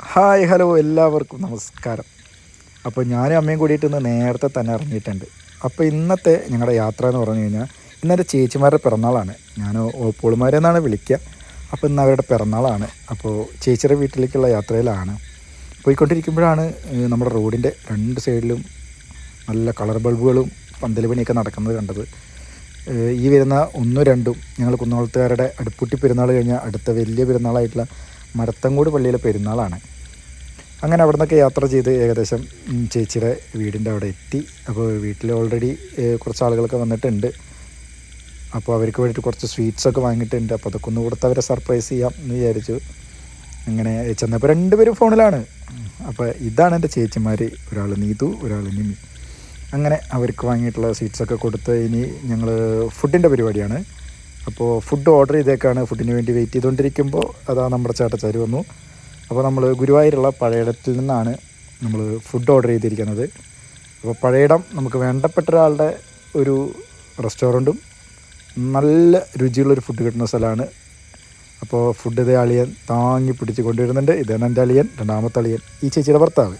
Hi hello എല്ലാവർക്കും നമസ്കാരം. അപ്പോൾ ഞാനും അമ്മയും കൂടിയിട്ട് ഇന്ന് നേരത്തെ തന്നെ ഇറങ്ങിയിട്ടുണ്ട്. അപ്പോൾ ഇന്നത്തെ ഞങ്ങളുടെ യാത്ര എന്ന് പറഞ്ഞു കഴിഞ്ഞാൽ ഇന്നത്തെ ചേച്ചിമാരുടെ പിറന്നാളാണ്. ഞാൻ ഓപ്പോളുമാരെന്നാണ് വിളിക്കുക. അപ്പോൾ ഇന്ന് അവരുടെ പിറന്നാളാണ്. അപ്പോൾ ചേച്ചിയുടെ വീട്ടിലേക്കുള്ള യാത്രയിലാണ്. പോയിക്കൊണ്ടിരിക്കുമ്പോഴാണ് നമ്മുടെ റോഡിൻ്റെ രണ്ട് സൈഡിലും നല്ല കളർ ബൾബുകളും പന്തൽ പണിയൊക്കെ നടക്കുന്നത് കണ്ടത്. ഈ വരുന്ന 1-2 ഞങ്ങൾ കുന്നോളത്തുകാരുടെ അടുപ്പൂട്ടി പെരുന്നാൾ കഴിഞ്ഞാൽ അടുത്ത വലിയ പെരുന്നാളായിട്ടുള്ള മരത്തങ്കോട് പള്ളിയിലെ പെരുന്നാളാണ്. അങ്ങനെ അവിടെ നിന്നൊക്കെ യാത്ര ചെയ്ത് ഏകദേശം ചേച്ചിയുടെ വീടിൻ്റെ അവിടെ എത്തി. അപ്പോൾ വീട്ടിൽ ഓൾറെഡി കുറച്ച് ആളുകളൊക്കെ വന്നിട്ടുണ്ട്. അപ്പോൾ അവർക്ക് വേണ്ടിയിട്ട് കുറച്ച് സ്വീറ്റ്സൊക്കെ വാങ്ങിയിട്ടുണ്ട്. അപ്പോൾ അതൊക്കെ ഒന്ന് കൊടുത്ത് അവരെ സർപ്രൈസ് ചെയ്യാം എന്ന് വിചാരിച്ചു. അങ്ങനെ ചെന്നപ്പോൾ 2 പേരും ഫോണിലാണ്. അപ്പോൾ ഇതാണ് എൻ്റെ ചേച്ചിമാർ, ഒരാൾ നീതു, ഒരാൾ നിമി. അങ്ങനെ അവർക്ക് വാങ്ങിയിട്ടുള്ള സ്വീറ്റ്സൊക്കെ കൊടുത്ത് ഇനി ഞങ്ങൾ ഫുഡിൻ്റെ പരിപാടിയാണ്. അപ്പോൾ ഫുഡ് ഓർഡർ ചെയ്തേക്കാണ്. ഫുഡിന് വേണ്ടി വെയിറ്റ് ചെയ്തുകൊണ്ടിരിക്കുമ്പോൾ അതാ നമ്മുടെ ചേട്ടച്ചാർ വന്നു. അപ്പോൾ നമ്മൾ ഗുരുവായൂരുള്ള പഴയിടത്തിൽ നിന്നാണ് നമ്മൾ ഫുഡ് ഓർഡർ ചെയ്തിരിക്കുന്നത്. അപ്പോൾ പഴയിടം നമുക്ക് വേണ്ടപ്പെട്ട ഒരാളുടെ ഒരു റെസ്റ്റോറൻറ്റും നല്ല രുചിയുള്ളൊരു ഫുഡ് കിട്ടുന്ന സ്ഥലമാണ്. അപ്പോൾ ഫുഡ് ഇതേ അളിയൻ താങ്ങി പിടിച്ച് കൊണ്ടുവരുന്നുണ്ട്. ഇതാണ് എൻ്റെ അളിയൻ, രണ്ടാമത്തെ അളിയൻ, ഈ ചേച്ചിയുടെ ഭർത്താവ്.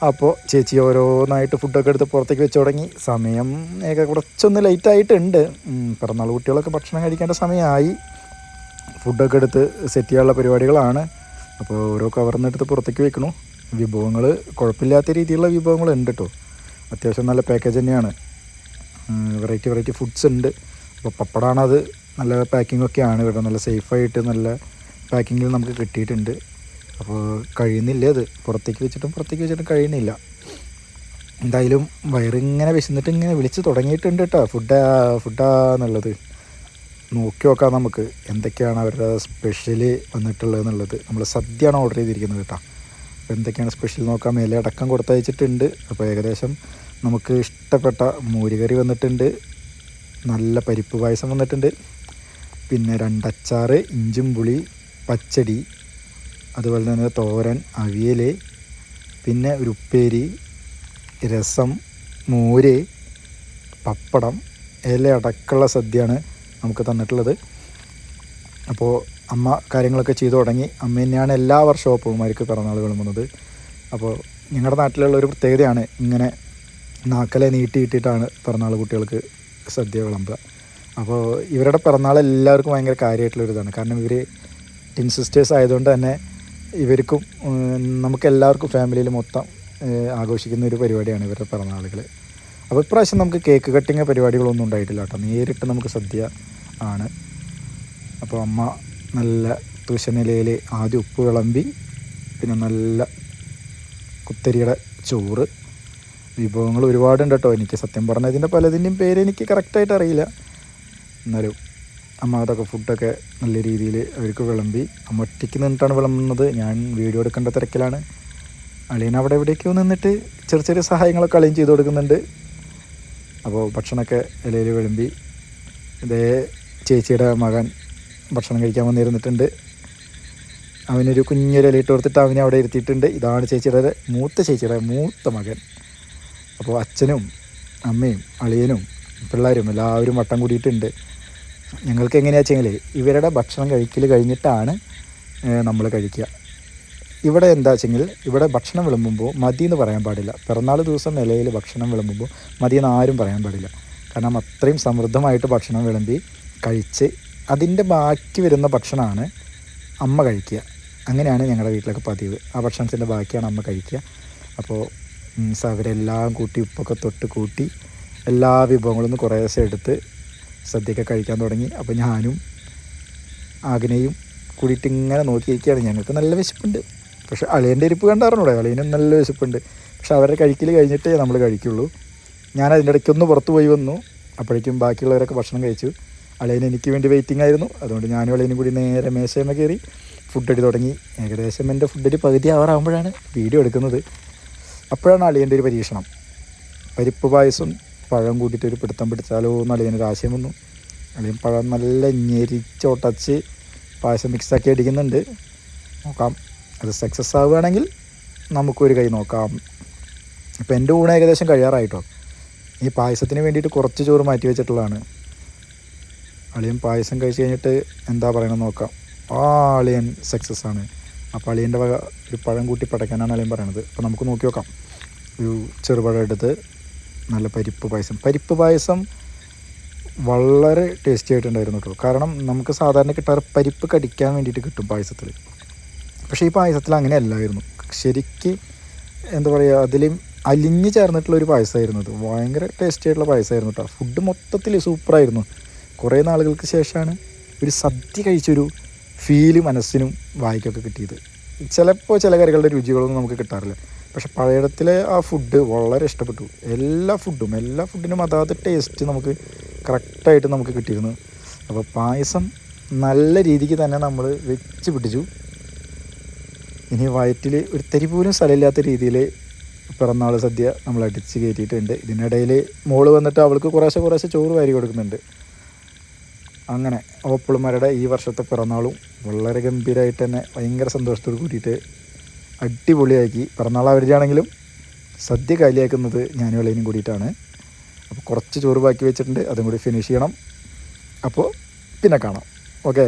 അപ്പോൾ ചേച്ചി ഓരോന്നായിട്ട് ഫുഡൊക്കെ എടുത്ത് പുറത്തേക്ക് വെച്ച് തുടങ്ങി. സമയം കുറച്ചൊന്ന് ലേറ്റായിട്ടുണ്ട്. പിറന്നാൾ കുട്ടികളൊക്കെ ഭക്ഷണം കഴിക്കേണ്ട സമയമായി. ഫുഡൊക്കെ എടുത്ത് സെറ്റ് ചെയ്യാനുള്ള പരിപാടികളാണ്. അപ്പോൾ ഓരോ കവറിനെടുത്ത് പുറത്തേക്ക് വെക്കണു. വിഭവങ്ങൾ കുഴപ്പമില്ലാത്ത രീതിയിലുള്ള വിഭവങ്ങളുണ്ട് കേട്ടോ. അത്യാവശ്യം നല്ല പാക്കേജ് തന്നെയാണ്. വെറൈറ്റി ഫുഡ്സ് ഉണ്ട്. അപ്പോൾ പപ്പടാണത്. നല്ല പാക്കിങ്ങൊക്കെയാണ് ഇവിടെ. നല്ല സേഫായിട്ട് നല്ല പാക്കിങ്ങിൽ നമുക്ക് കിട്ടിയിട്ടുണ്ട്. അപ്പോൾ കഴിയുന്നില്ല, അത് പുറത്തേക്ക് വെച്ചിട്ടും കഴിയുന്നില്ല. എന്തായാലും വയറിങ്ങനെ വിശന്നിട്ട് ഇങ്ങനെ വിളിച്ച് തുടങ്ങിയിട്ടുണ്ട് കേട്ടോ. ഫുഡാന്നുള്ളത് നോക്കി നോക്കാം നമുക്ക് എന്തൊക്കെയാണ് അവരുടെ സ്പെഷ്യൽ വന്നിട്ടുള്ളത് എന്നുള്ളത്. നമ്മൾ സദ്യയാണ് ഓർഡർ ചെയ്തിരിക്കുന്നത് കേട്ടോ. അപ്പോൾ എന്തൊക്കെയാണ് സ്പെഷ്യൽ നോക്കാം. മേലെ അടക്കം കൊടുത്തയച്ചിട്ടുണ്ട്. അപ്പോൾ ഏകദേശം നമുക്ക് ഇഷ്ടപ്പെട്ട മോരുകറി വന്നിട്ടുണ്ട്, നല്ല പരിപ്പ് പായസം വന്നിട്ടുണ്ട്, പിന്നെ 2 അച്ചാർ, ഇഞ്ചും പുളി, പച്ചടി, അതുപോലെ തന്നെ തോരൻ, അവിയൽ, പിന്നെ ഒരു ഉപ്പേരി, രസം, മോര്, പപ്പടം, ഇല അടക്കമുള്ള സദ്യയാണ് നമുക്ക് തന്നിട്ടുള്ളത്. അപ്പോൾ അമ്മ കാര്യങ്ങളൊക്കെ ചെയ്തു തുടങ്ങി. അമ്മ തന്നെയാണ് എല്ലാ വർഷവും ഒപ്പുമാർക്ക് പിറന്നാൾ വിളമ്പുന്നത്. അപ്പോൾ ഞങ്ങളുടെ നാട്ടിലുള്ള ഒരു പ്രത്യേകതയാണ് ഇങ്ങനെ നാക്കലെ നീട്ടിയിട്ടിട്ടാണ് പിറന്നാൾ കുട്ടികൾക്ക് സദ്യ വിളമ്പുക. അപ്പോൾ ഇവരുടെ പിറന്നാൾ എല്ലാവർക്കും ഭയങ്കര കാര്യമായിട്ടുള്ളൊരിതാണ്. കാരണം ഇവർ ടിൻ സിസ്റ്റേഴ്സ് ആയതുകൊണ്ട് തന്നെ ഇവർക്കും നമുക്കെല്ലാവർക്കും ഫാമിലിയിൽ മൊത്തം ആഘോഷിക്കുന്ന ഒരു പരിപാടിയാണ് ഇവരുടെ പിറന്നാളുകൾ. അപ്പോൾ ഇപ്രാവശ്യം നമുക്ക് കേക്ക് കട്ടിങ് പരിപാടികളൊന്നും ഉണ്ടായിട്ടില്ല കേട്ടോ. നേരിട്ട് നമുക്ക് സദ്യ ആണ്. അപ്പോൾ അമ്മ നല്ല തുശനിലയിൽ ആദ്യം ഉപ്പ് വിളമ്പി, പിന്നെ നല്ല കുത്തരിയുടെ ചോറ്, വിഭവങ്ങൾ ഒരുപാടുണ്ട് കേട്ടോ. എനിക്ക് സത്യം പറഞ്ഞാൽ ഇതിൻ്റെ പലതിൻ്റെയും പേര് എനിക്ക് കറക്റ്റായിട്ട് അറിയില്ല. എന്നാലും അമ്മ അതൊക്കെ ഫുഡൊക്കെ നല്ല രീതിയിൽ അവർക്ക് വിളമ്പി. അമ്മ ഒറ്റയ്ക്ക് നിന്നിട്ടാണ് വിളമ്പുന്നത്. ഞാൻ വീഡിയോ എടുക്കേണ്ട തിരക്കിലാണ്. അളിയൻ അവിടെ എവിടേക്കോ നിന്നിട്ട് ചെറിയ സഹായങ്ങളൊക്കെ അളിയൻ ചെയ്ത് കൊടുക്കുന്നുണ്ട്. അപ്പോൾ ഭക്ഷണമൊക്കെ ഇലയിൽ വിളമ്പി. ഇതേ ചേച്ചിയുടെ മകൻ ഭക്ഷണം കഴിക്കാൻ വന്നിരുന്നിട്ടുണ്ട്. അവനൊരു കുഞ്ഞൊരു ഇലയിട്ട് കൊടുത്തിട്ട് അവനെ അവിടെ ഇരുത്തിയിട്ടുണ്ട്. ഇതാണ് ചേച്ചിയുടെ മൂത്ത മകൻ. അപ്പോൾ അച്ഛനും അമ്മയും അളിയനും പിള്ളേരും എല്ലാവരും വട്ടം കൂടിയിട്ടുണ്ട്. ഞങ്ങൾക്ക് എങ്ങനെയാണെന്ന് വെച്ചെങ്കിൽ ഇവരുടെ ഭക്ഷണം കഴിക്കൽ കഴിഞ്ഞിട്ടാണ് നമ്മൾ കഴിക്കുക. ഇവിടെ എന്താ വെച്ചെങ്കിൽ ഇവിടെ ഭക്ഷണം വിളമ്പുമ്പോൾ മതി എന്ന് പറയാൻ പാടില്ല. പിറന്നാൾ ദിവസം ഇലയിൽ ഭക്ഷണം വിളമ്പുമ്പോൾ മതിയെന്ന് ആരും പറയാൻ പാടില്ല. കാരണം അത്രയും സമൃദ്ധമായിട്ട് ഭക്ഷണം വിളമ്പി കഴിച്ച് അതിൻ്റെ ബാക്കി വരുന്ന ഭക്ഷണമാണ് അമ്മ കഴിക്കുക. അങ്ങനെയാണ് ഞങ്ങളുടെ വീട്ടിലൊക്കെ പതിവ്. ആ ഭക്ഷണത്തിൻ്റെ ബാക്കിയാണ് അമ്മ കഴിക്കുക. അപ്പോൾ അവരെല്ലാം കൂട്ടി ഉപ്പൊക്കെ തൊട്ട് കൂട്ടി എല്ലാ വിഭവങ്ങളും കുറേശ്ശെ എടുത്ത് സദ്യയൊക്കെ കഴിക്കാൻ തുടങ്ങി. അപ്പോൾ ഞാനും ആഗ്നയും കൂടിയിട്ട് ഇങ്ങനെ നോക്കിയിരിക്കുകയാണ്. ഞങ്ങൾക്ക് നല്ല വിശപ്പുണ്ട്. പക്ഷേ അളിയൻ്റെ ഇരിപ്പ് കണ്ടറിഞ്ഞൂടെ, അളിയനും നല്ല വിശപ്പുണ്ട്. പക്ഷെ അവരുടെ കഴിക്കൽ കഴിഞ്ഞിട്ടേ നമ്മൾ കഴിക്കുള്ളൂ. ഞാൻ അതിൻ്റെ ഇടയ്ക്കൊന്ന് പുറത്ത് പോയി വന്നു. അപ്പോഴേക്കും ബാക്കിയുള്ളവരൊക്കെ ഭക്ഷണം കഴിച്ചു. അളിയൻ എനിക്ക് വേണ്ടി വെയിറ്റിംഗ് ആയിരുന്നു. അതുകൊണ്ട് ഞാനും അളിയനും കൂടി നേരെ മേശയമേ കയറി ഫുഡ് അടി തുടങ്ങി. ഏകദേശം എൻ്റെ ഫുഡടി പകുതി ആവാറാകുമ്പോഴാണ് വീഡിയോ എടുക്കുന്നത്. അപ്പോഴാണ് അളിയൻ്റെ ഒരു പരീക്ഷണം. പരിപ്പ് പായസം പഴം കൂട്ടിയിട്ട് ഒരു പിടുത്തം പിടിച്ചാലോ എന്ന് അളിയനൊരു ആശയം വന്നു. അളിയൻ പഴം നല്ല ഞെരിച്ചോട്ടച്ച് പായസം മിക്സാക്കി അടിക്കുന്നുണ്ട്. നോക്കാം, അത് സക്സസ് ആവുകയാണെങ്കിൽ നമുക്കൊരു കൈ നോക്കാം. ഇപ്പോൾ എൻ്റെ ഊണ് ഏകദേശം കഴിയാറായിട്ടോ. ഈ പായസത്തിന് വേണ്ടിയിട്ട് കുറച്ച് ചോറ് മാറ്റി വെച്ചിട്ടുള്ളതാണ്. അളിയൻ പായസം കഴിച്ച് കഴിഞ്ഞിട്ട് എന്താ പറയണമെന്ന് നോക്കാം. ആ അളിയൻ സക്സസ് ആണ്. അപ്പോൾ അളിയൻ്റെ വക ഒരു പഴം കൂട്ടി പടയ്ക്കാനാണ് അളിയൻ പറയണത്. അപ്പോൾ നമുക്ക് നോക്കി നോക്കാം. ഒരു ചെറുപഴം എടുത്ത് നല്ല പരിപ്പ് പായസം വളരെ ടേസ്റ്റി ആയിട്ടുണ്ടായിരുന്നു കേട്ടോ. കാരണം നമുക്ക് സാധാരണ കിട്ടാറ് പരിപ്പ് കടിക്കാൻ വേണ്ടിയിട്ട് കിട്ടും പായസത്തിൽ. പക്ഷേ ഈ പായസത്തിൽ അങ്ങനെ അല്ലായിരുന്നു. ശരിക്ക് എന്താ പറയുക, അതിൽ അലിഞ്ഞ് ചേർന്നിട്ടുള്ളൊരു പായസമായിരുന്നു അത്. ഭയങ്കര ടേസ്റ്റി ആയിട്ടുള്ള പായസമായിരുന്നു കേട്ടോ. ഫുഡ് മൊത്തത്തിൽ സൂപ്പറായിരുന്നു. കുറേ നാളുകൾക്ക് ശേഷമാണ് ഒരു സദ്യ കഴിച്ചൊരു ഫീല് മനസ്സിനും വായിക്കൊക്കെ കിട്ടിയത്. ചിലപ്പോൾ ചില കറികളുടെ രുചികളൊന്നും നമുക്ക് കിട്ടാറില്ല. പക്ഷെ പഴയടത്തിലെ ആ ഫുഡ് വളരെ ഇഷ്ടപ്പെട്ടു. എല്ലാ ഫുഡിനും അതാത് ടേസ്റ്റ് നമുക്ക് കറക്റ്റായിട്ട് നമുക്ക് കിട്ടിയിരുന്നു. അപ്പോൾ പായസം നല്ല രീതിക്ക് തന്നെ നമ്മൾ വെച്ച് പിടിച്ചു. ഇനി വയറ്റിൽ ഒരു തരി പോലും സ്ഥലമില്ലാത്ത രീതിയിൽ പിറന്നാൾ സദ്യ നമ്മൾ അടിച്ച് കയറ്റിയിട്ടുണ്ട്. ഇതിനിടയിൽ മോള് വന്നിട്ട് അവൾക്ക് കുറേശ്ശെ ചോറ് വാരി കൊടുക്കുന്നുണ്ട്. അങ്ങനെ ഓപ്പിളുമാരുടെ ഈ വർഷത്തെ പിറന്നാളും വളരെ ഗംഭീരമായിട്ട് തന്നെ ഭയങ്കര സന്തോഷത്തോട് കൂടിയിട്ട് അടിപൊളിയാക്കി. പിറന്നാൾ അവരുടെയാണെങ്കിലും സദ്യ കാലിയാക്കുന്നത് ഞാനും ഇളയനും കൂടിയിട്ടാണ്. അപ്പോൾ കുറച്ച് ചോറ് ബാക്കി വെച്ചിട്ടുണ്ട്, അതും കൂടി ഫിനിഷ് ചെയ്യണം. അപ്പോൾ പിന്നെ കാണാം. ഓക്കെ.